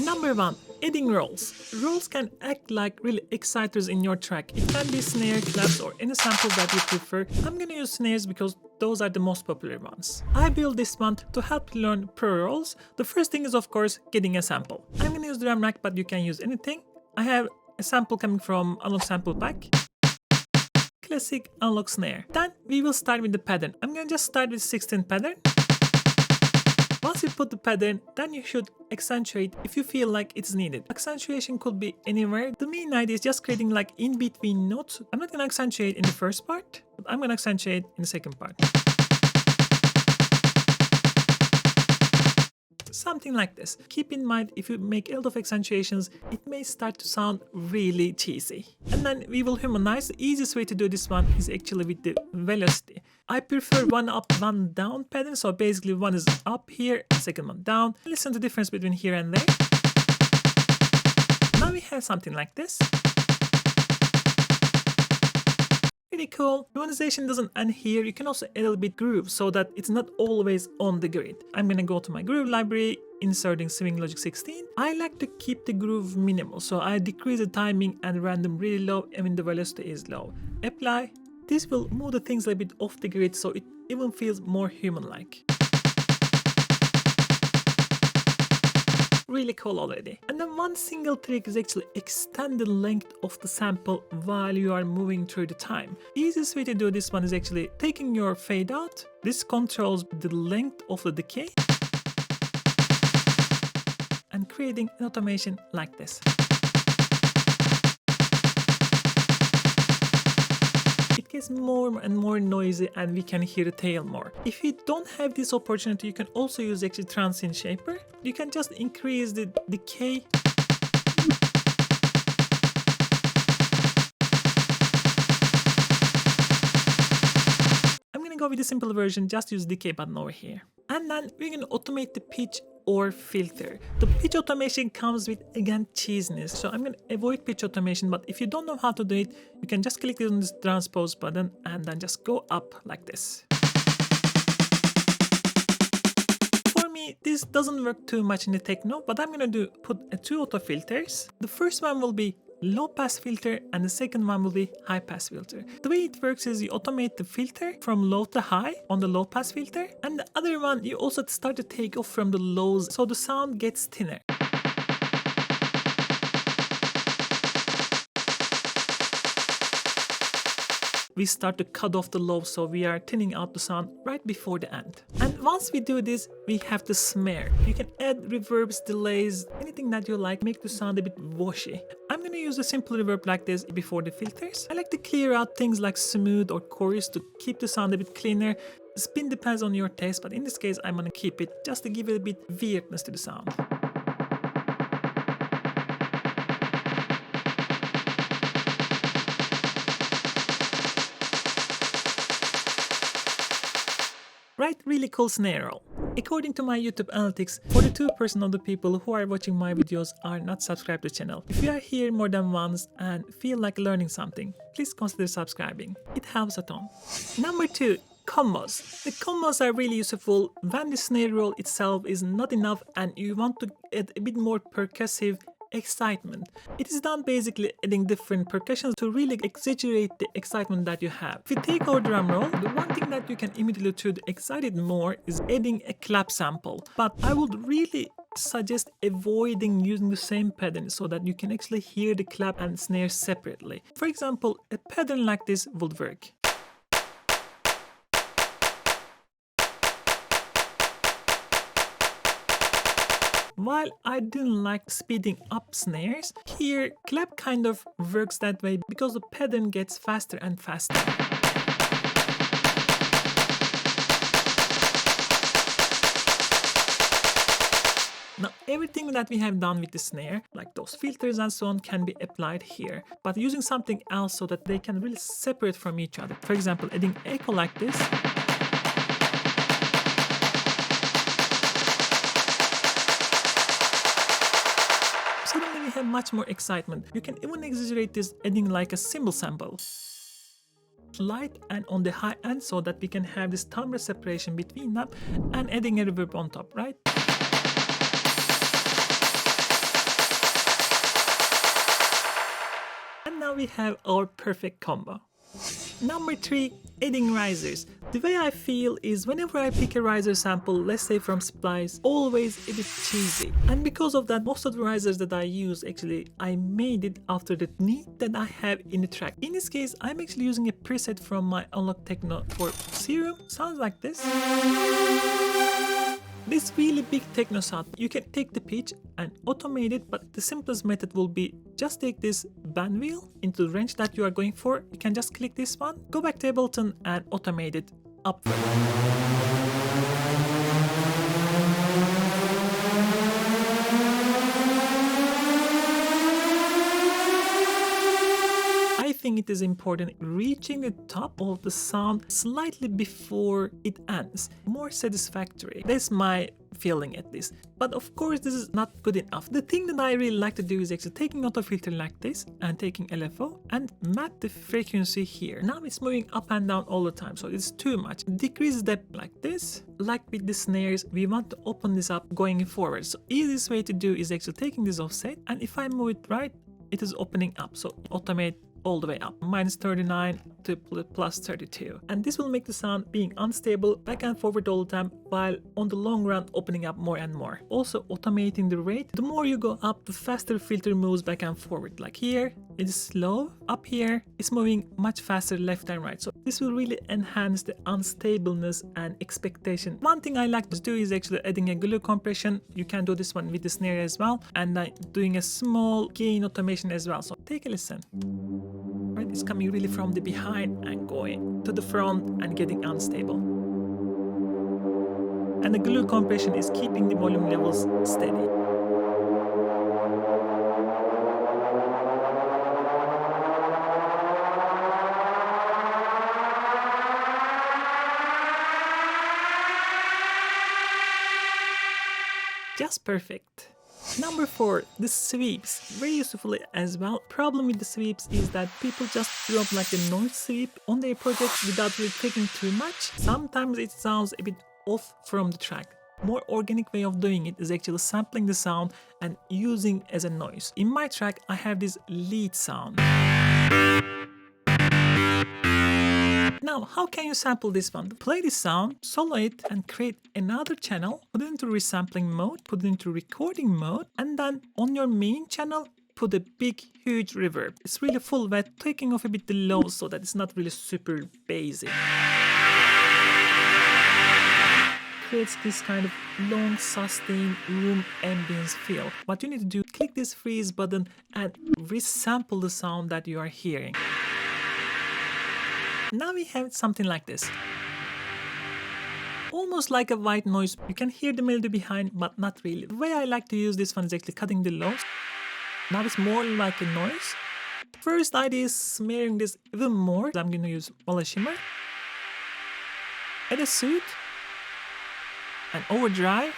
Number 1. Adding rolls. Rolls can act like really exciters in your track. It can be snare, claps, or any sample that you prefer. I'm gonna use snares because those are the most popular ones. I built this one to help you learn pro rolls. The first thing is of course getting a sample. I'm gonna use drum rack, but you can use anything. I have a sample coming from Analog Sample Pack. Classic analog snare. Then we will start with the pattern. I'm gonna just start with 16 pattern. Once you put the pattern, then you should accentuate if you feel like it's needed. Accentuation could be anywhere. The main idea is just creating like in between notes. I'm not gonna accentuate in the first part, but I'm gonna accentuate in the second part. Something like this. Keep in mind, if you make a lot of accentuations, it may start to sound really cheesy. And then we will humanize. The easiest way to do this one is actually with the velocity. I prefer one up, one down pattern. So basically one is up here, second one down. Listen to the difference between here and there. Now we have something like this. Pretty cool. Humanization doesn't end here. You can also add a little bit groove so that it's not always on the grid. I'm gonna go to my groove library, inserting Swing Logic 16. I like to keep the groove minimal, so I decrease the timing and random really low, and when the velocity is low. Apply. This will move the things a little bit off the grid so it even feels more human-like. Really cool already. And then one single trick is actually extend the length of the sample while you are moving through the time. Easiest way to do this one is actually taking your fade out. This controls the length of the decay and creating an automation like this. It gets more and more noisy and we can hear the tail more. If you don't have this opportunity, you can also use actually transient shaper. You can just increase the decay. I'm gonna go with the simple version, just use decay button over here. And then we're gonna automate the pitch or filter. The pitch automation comes with, again, cheesiness. So I'm gonna avoid pitch automation, but if you don't know how to do it, you can just click on this transpose button and then just go up like this. For me, this doesn't work too much in the techno, but I'm gonna put two auto filters. The first one will be low pass filter and the second one will be high pass filter. The way it works is you automate the filter from low to high on the low pass filter, and the other one you also start to take off from the lows so the sound gets thinner. We start to cut off the low, so we are thinning out the sound right before the end. And once we do this, we have the snare. You can add reverbs, delays, anything that you like, make the sound a bit washy. I'm gonna use a simple reverb like this before the filters. I like to clear out things like smooth or chorus to keep the sound a bit cleaner. Spin depends on your taste, but in this case, I'm gonna keep it just to give it a bit weirdness to the sound. Right, really cool snare roll. According to my YouTube analytics, 42% of the people who are watching my videos are not subscribed to the channel. If you are here more than once and feel like learning something, please consider subscribing. It helps a ton. Number 2. Combos. The combos are really useful when the snare roll itself is not enough and you want to add a bit more percussive excitement. It is done basically adding different percussions to really exaggerate the excitement that you have. If you take our drum roll, the one thing that you can immediately to excite it more is adding a clap sample. But I would really suggest avoiding using the same pattern so that you can actually hear the clap and snare separately. For example, a pattern like this would work. While I didn't like speeding up snares, here clap kind of works that way because the pattern gets faster and faster. Now everything that we have done with the snare, like those filters and so on, can be applied here, but using something else so that they can really separate from each other. For example, adding echo like this. Suddenly we have much more excitement. You can even exaggerate this adding like a cymbal sample. Light and on the high end so that we can have this timbre separation between them and adding a reverb on top, right? we have our perfect combo. Number 3, adding risers. The way I feel is whenever I pick a riser sample, let's say from Splice, always a bit cheesy. And because of that, most of the risers that I use, actually, I made it after the need that I have in the track. In this case, I'm actually using a preset from my Unlock Techno for Serum. Sounds like this. This really big techno sound, you can take the pitch and automate it, but the simplest method will be just take this band wheel into the range that you are going for. You can just click this one, go back to Ableton and automate it upward. I think it is important reaching the top of the sound slightly before it ends. More satisfactory. That's my feeling at least. But of course this is not good enough. The thing that I really like to do is actually taking auto filter like this and taking LFO and map the frequency here. Now it's moving up and down all the time, so it's too much. Decrease depth like this. Like with the snares, we want to open this up going forward. So easiest way to do is actually taking this offset, and if I move it right, it is opening up. So automate all the way up, -39 to +32, and this will make the sound being unstable back and forward all the time, while on the long run opening up more and more. Also automating the rate, the more you go up, the faster filter moves back and forward. Like here it is slow, up here it's moving much faster left and right, so this will really enhance the unstableness and expectation. One thing I like to do is actually adding a glue compression. You can do this one with the snare as well, and doing a small gain automation as well. So take a listen. Right, it's coming really from the behind and going to the front and getting unstable. And the glue compression is keeping the volume levels steady. Just perfect. Number 4, the sweeps. Very useful as well. Problem with the sweeps is that people just drop like a noise sweep on their project without really taking too much. Sometimes it sounds a bit off from the track. More organic way of doing it is actually sampling the sound and using as a noise. In my track, I have this lead sound. Now, how can you sample this one? Play this sound, solo it, and create another channel, put it into resampling mode, put it into recording mode, and then on your main channel, put a big, huge reverb. It's really full wet, taking off a bit the low so that it's not really super bassy. Creates this kind of long, sustained room ambience feel. What you need to do, click this freeze button and resample the sound that you are hearing. Now we have something like this. Almost like a white noise. You can hear the melody behind, but not really. The way I like to use this one is actually cutting the lows. Now it's more like a noise. First idea is smearing this even more. I'm going to use Walla Shimmer. Add a suit. And overdrive.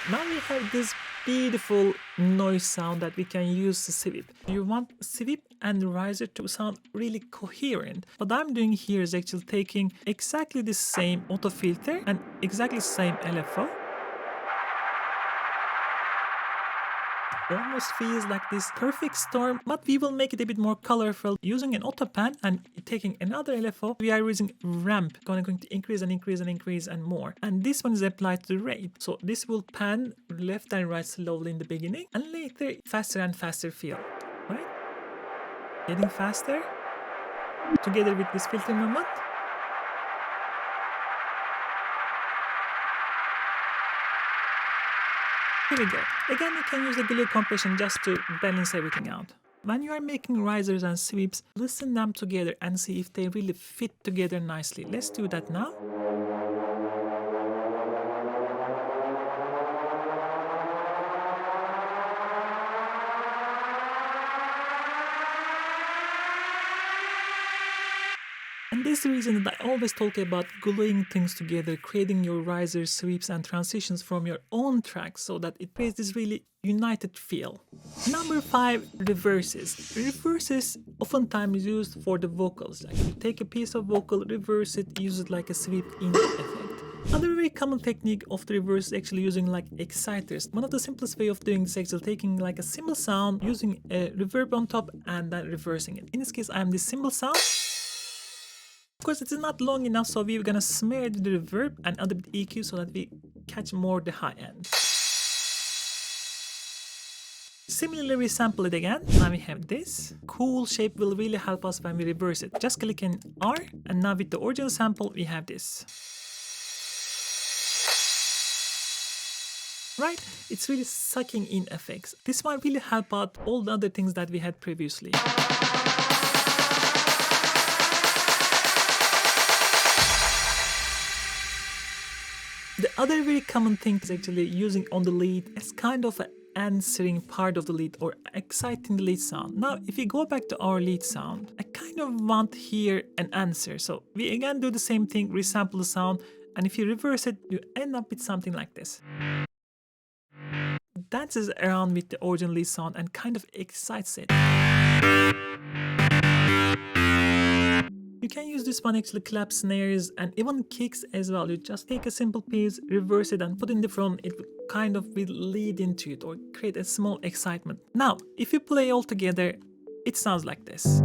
Now we have this beautiful noise sound that we can use to sweep. You want sweep and riser to sound really coherent. What I'm doing here is actually taking exactly the same auto filter and exactly the same LFO. Almost feels like this perfect storm, but we will make it a bit more colorful using an auto pan and taking another LFO. We are using ramp, going to increase and increase and increase and more. And this one is applied to the rate. So this will pan left and right slowly in the beginning, and later faster and faster feel, right? Getting faster together with this filter movement. Here we go. Again, you can use the glue compression just to balance everything out. When you are making risers and sweeps, listen them together and see if they really fit together nicely. Let's do that now. And this is the reason that I always talk about gluing things together, creating your risers, sweeps and transitions from your own tracks so that it creates this really united feel. Number 5, reverses. Reverses oftentimes used for the vocals. Like you take a piece of vocal, reverse it, use it like a sweep in effect. Another very common technique of the reverse is actually using like exciters. One of the simplest way of doing this is actually taking like a cymbal sound, using a reverb on top and then reversing it. In this case, I am the cymbal sound. Of course, it is not long enough, so we're gonna smear the reverb and add a bit EQ so that we catch more the high end. Similarly, we sample it again. Now we have this. Cool shape will really help us when we reverse it. Just click in R, and now with the original sample, we have this. Right? It's really sucking in effects. This might really help out all the other things that we had previously. The other very common thing is actually using on the lead as kind of an answering part of the lead or exciting the lead sound. Now, if we go back to our lead sound, I kind of want here an answer. So we again do the same thing, resample the sound, and if you reverse it, you end up with something like this. Dances around with the original lead sound and kind of excites it. You can use this one actually clap snares and even kicks as well. You just take a simple piece, reverse it and put in the front. It would kind of will lead into it or create a small excitement. Now, if you play all together, it sounds like this.